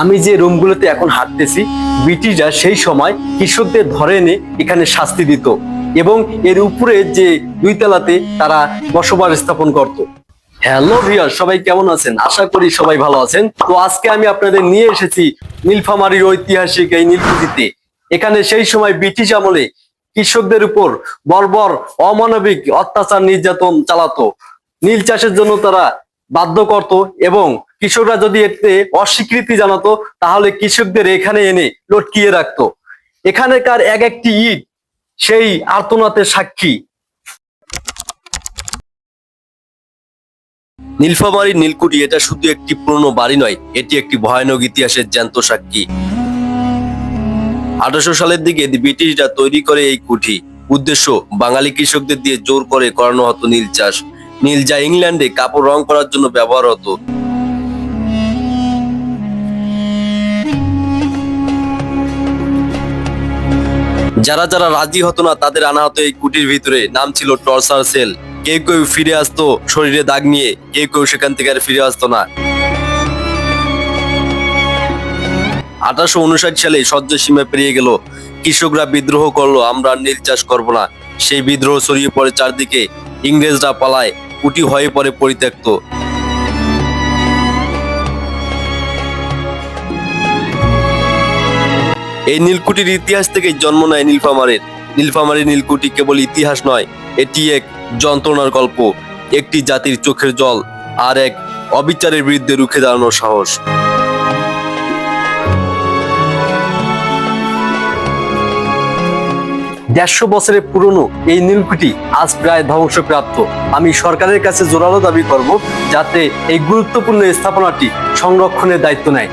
আমি যে রুমগুলোতে এখন হাঁটতেছি, ব্রিটিশরা সেই সময় কৃষকদের ধরে এনে এখানে শাস্তি দিত এবং এর উপরে যে 2 তলাতে তারা বসবাস স্থাপন করত। হ্যালো ভিউয়ার, সবাই কেমন আছেন? আশা করি সবাই ভালো আছেন। তো আজকে আমি আপনাদের নিয়ে এসেছি নীলফামারীর ঐতিহাসিক এই নীলকুঠিতে। এখানে সেই সময় ব্রিটিশ আমলে কৃষকদের উপর বর্বর অমানবিক অত্যাচার নির্যাতন চালাতো। নীল চাষের জন্য তারা বাধ্য করত এবং কৃষকরা যদি এতে অস্বীকৃতি জানাতো তাহলে কৃষকদের এখানে এনে লটকিয়ে রাখতো। এখানকার এক একটি ইট সেই আর্তনাদের সাক্ষী। নীলফামারীর নীলকুঠি এটা শুধু একটি পুরনো বাড়ি নয়, এটি একটি ভয়ানক ইতিহাসের জ্যান্ত সাক্ষী। 1800 সালের দিকে ব্রিটিশরা তৈরি করে এই কুঠি। উদ্দেশ্য, বাঙালি কৃষকদের দিয়ে জোর করে করানো হতো নীল চাষ। নীল যা ইংল্যান্ডে কাপড় রং করার জন্য ব্যবহার হতো। যারা যারা রাজি হতো না তাদের আনা হতো এই কুটির ভিতরে। নাম ছিল টর্চার সেল। কেউ কেউ ফিরে আসতো শরীরে দাগ নিয়ে, কেউ কেউ সেখান থেকে আর ফিরে আসতো না। 1859 সালে সহ্য সীমা পেরিয়ে গেল। কৃষকরা বিদ্রোহ করলো, আমরা আর নীল চাষ করবো না। সেই বিদ্রোহ ছড়িয়ে পড়ে চারদিকে। ইংরেজরা পালায়, কুটি হয়ে পড়ে পরিত্যক্ত। এই নীলকুঠির ইতিহাস থেকেই জন্ম নেয় নীলফামারীর। নীলফামারীর নীলকুঠি কেবল ইতিহাস নয়, এটি এক যন্ত্রণার গল্প, একটি জাতির চোখের জল, আর এক অবিচারের বিরুদ্ধে রুখে দাঁড়ানোর সাহস। 150 বছরের পুরনো এই নীলকুঠি আজ প্রায় ধ্বংসপ্রাপ্ত। আমি সরকারের কাছে জোরালো দাবি করব যাতে এই গুরুত্বপূর্ণ স্থাপনাটি সংরক্ষণের দায়িত্ব নেয়।